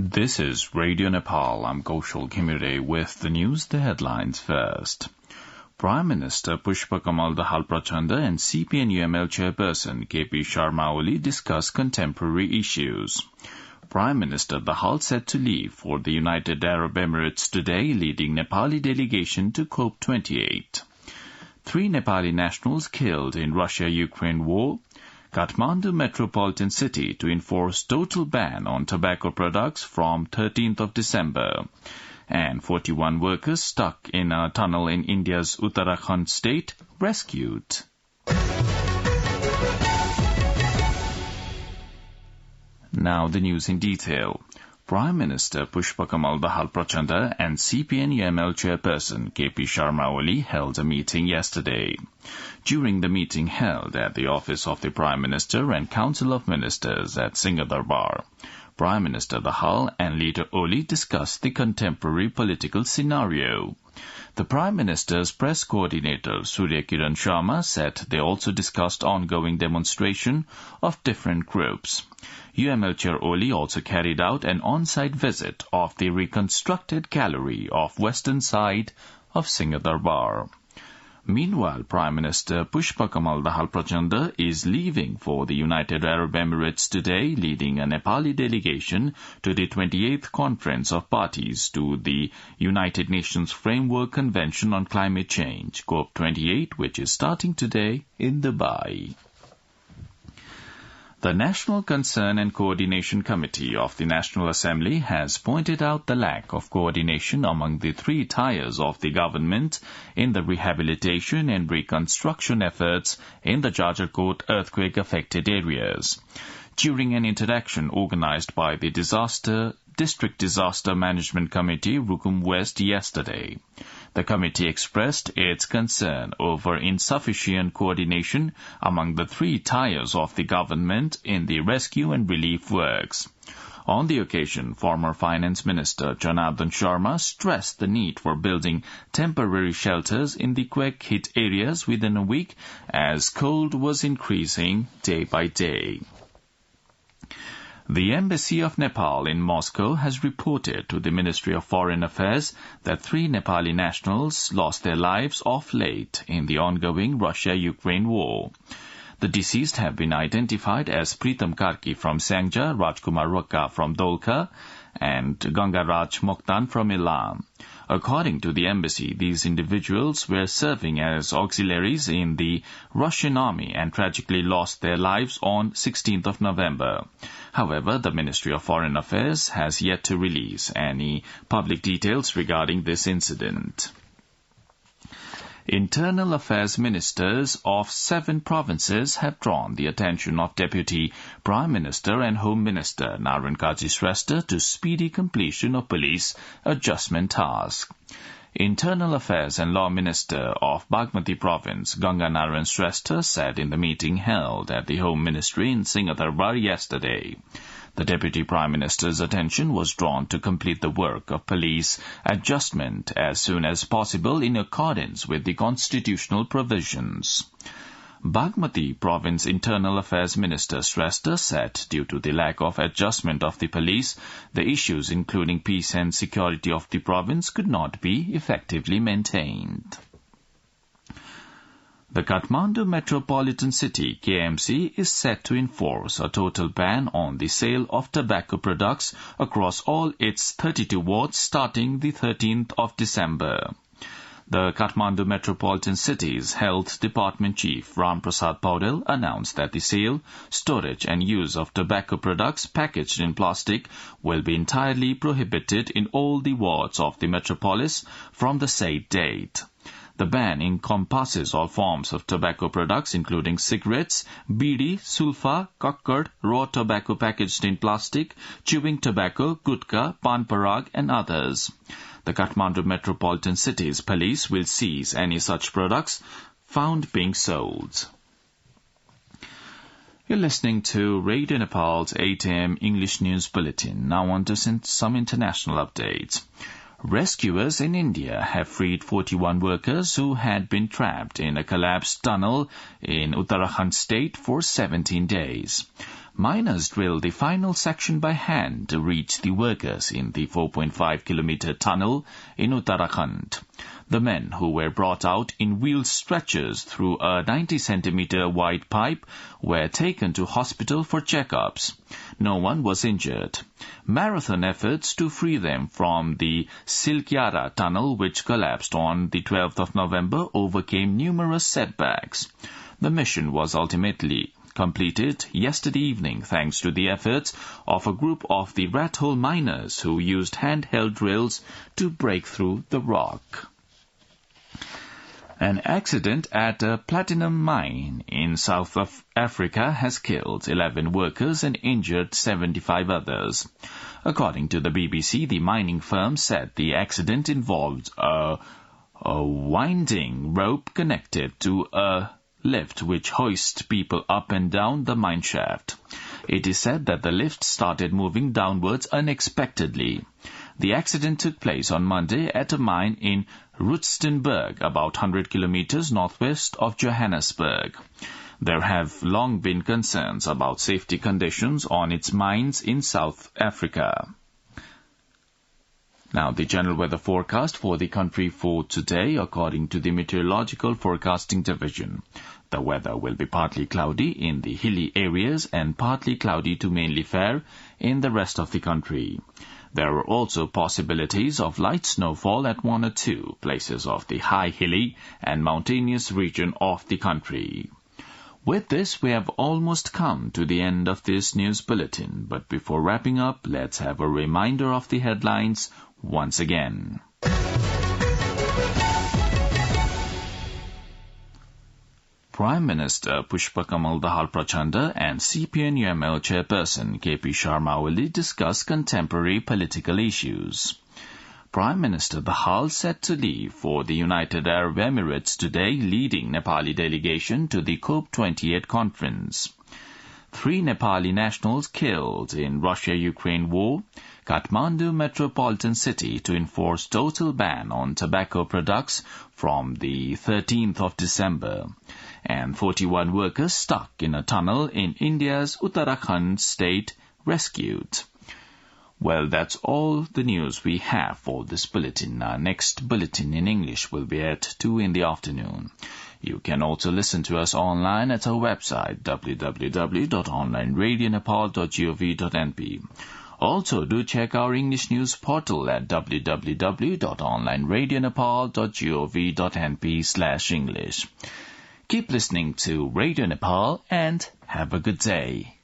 This is Radio Nepal. I'm Kaushal Khimire with the news, the headlines first. Prime Minister Pushpa Kamal Dahal Prachanda and CPN-UML chairperson KP Sharma Oli discuss contemporary issues. Prime Minister Dahal set to leave for the United Arab Emirates today, leading Nepali delegation to COP28. 3 Nepali nationals killed in Russia-Ukraine war. Kathmandu metropolitan city to enforce total ban on tobacco products from 13th of December. And 41 workers stuck in a tunnel in India's Uttarakhand state rescued. Now the news in detail. Prime Minister Pushpa Kamal Dahal Prachanda and CPN-UML chairperson KP Sharma Oli held a meeting yesterday. During the meeting held at the office of the Prime Minister and Council of Ministers at Singh Durbar, Prime Minister Dahal and Leader Oli discussed the contemporary political scenario. The Prime Minister's press coordinator Surya Kiran Sharma said they also discussed ongoing demonstration of different groups. UML Chair Oli also carried out an on-site visit of the reconstructed gallery of western side of Singh Durbar. Meanwhile, Prime Minister Pushpa Kamal Dahal Prachanda is leaving for the United Arab Emirates today, leading a Nepali delegation to the 28th Conference of Parties to the United Nations Framework Convention on Climate Change, COP28, which is starting today in Dubai. The National Concern and Coordination Committee of the National Assembly has pointed out the lack of coordination among the 3 tiers of the government in the rehabilitation and reconstruction efforts in the Jajarkot earthquake-affected areas. During an interaction organized by the District Disaster Management Committee, Rukum West, yesterday, the committee expressed its concern over insufficient coordination among the 3 tiers of the government in the rescue and relief works. On the occasion, former Finance Minister Janardhan Sharma stressed the need for building temporary shelters in the quake-hit areas within a week as cold was increasing day by day. The Embassy of Nepal in Moscow has reported to the Ministry of Foreign Affairs that 3 Nepali nationals lost their lives of late in the ongoing Russia-Ukraine war. The deceased have been identified as Pritam Karki from Sangja, Rajkumar Rokka from Dolka, and Gangaraj Mokhtan from Ilam. According to the embassy, these individuals were serving as auxiliaries in the Russian army and tragically lost their lives on 16th of November. However, the Ministry of Foreign Affairs has yet to release any public details regarding this incident. Internal Affairs ministers of 7 provinces have drawn the attention of Deputy Prime Minister and Home Minister Narayan Kaji Shrestha to speedy completion of police adjustment task. Internal Affairs and Law Minister of Bagmati Province, Ganga Narayan Shrestha, said in the meeting held at the Home Ministry in Singh Durbar yesterday. The Deputy Prime Minister's attention was drawn to complete the work of police adjustment as soon as possible in accordance with the constitutional provisions. Bagmati Province Internal Affairs Minister Shrestha said due to the lack of adjustment of the police, the issues including peace and security of the province could not be effectively maintained. The Kathmandu metropolitan city, KMC, is set to enforce a total ban on the sale of tobacco products across all its 32 wards starting the 13th of December. The Kathmandu Metropolitan City's Health Department Chief Ram Prasad Paudel announced that the sale, storage and use of tobacco products packaged in plastic will be entirely prohibited in all the wards of the metropolis from the said date. The ban encompasses all forms of tobacco products including cigarettes, bidi, sulfa, kakkad, raw tobacco packaged in plastic, chewing tobacco, gutka, pan parag and others. The Kathmandu Metropolitan City's police will seize any such products found being sold. You're listening to Radio Nepal's 8 a.m. English News Bulletin. Now on to some international updates. Rescuers in India have freed 41 workers who had been trapped in a collapsed tunnel in Uttarakhand state for 17 days. Miners drilled the final section by hand to reach the workers in the 4.5-kilometer tunnel in Uttarakhand. The men, who were brought out in wheeled stretchers through a 90-centimeter wide pipe, were taken to hospital for checkups. No one was injured. Marathon efforts to free them from the Silkyara tunnel, which collapsed on the 12th of November, overcame numerous setbacks. The mission was ultimately completed yesterday evening thanks to the efforts of a group of the rat hole miners who used handheld drills to break through the rock. An accident at a platinum mine in South Africa has killed 11 workers and injured 75 others. According to the BBC, the mining firm said the accident involved a winding rope connected to a lift which hoists people up and down the mine shaft. It is said that the lift started moving downwards unexpectedly. The accident took place on Monday at a mine in Rustenburg, about 100 kilometers northwest of Johannesburg. There have long been concerns about safety conditions on its mines in South Africa. Now, the general weather forecast for the country for today, according to the Meteorological Forecasting Division. The weather will be partly cloudy in the hilly areas and partly cloudy to mainly fair in the rest of the country. There are also possibilities of light snowfall at 1 or 2 places of the high hilly and mountainous region of the country. With this, we have almost come to the end of this news bulletin, but before wrapping up, let's have a reminder of the headlines once again. Prime Minister Pushpakamal Dahal Prachanda and CPN-UML Chairperson KP Sharma Oli discuss contemporary political issues. Prime Minister Dahal set to leave for the United Arab Emirates today, leading Nepali delegation to the COP28 conference. 3 Nepali nationals killed in Russia-Ukraine war. Kathmandu metropolitan city to enforce total ban on tobacco products from the 13th of December. And 41 workers stuck in a tunnel in India's Uttarakhand state rescued. Well, that's all the news we have for this bulletin. Our next bulletin in English will be at 2 in the afternoon. You can also listen to us online at our website www.onlineradionepal.gov.np. Also, do check our English news portal at www.onlineradionepal.gov.np/English. Keep listening to Radio Nepal and have a good day.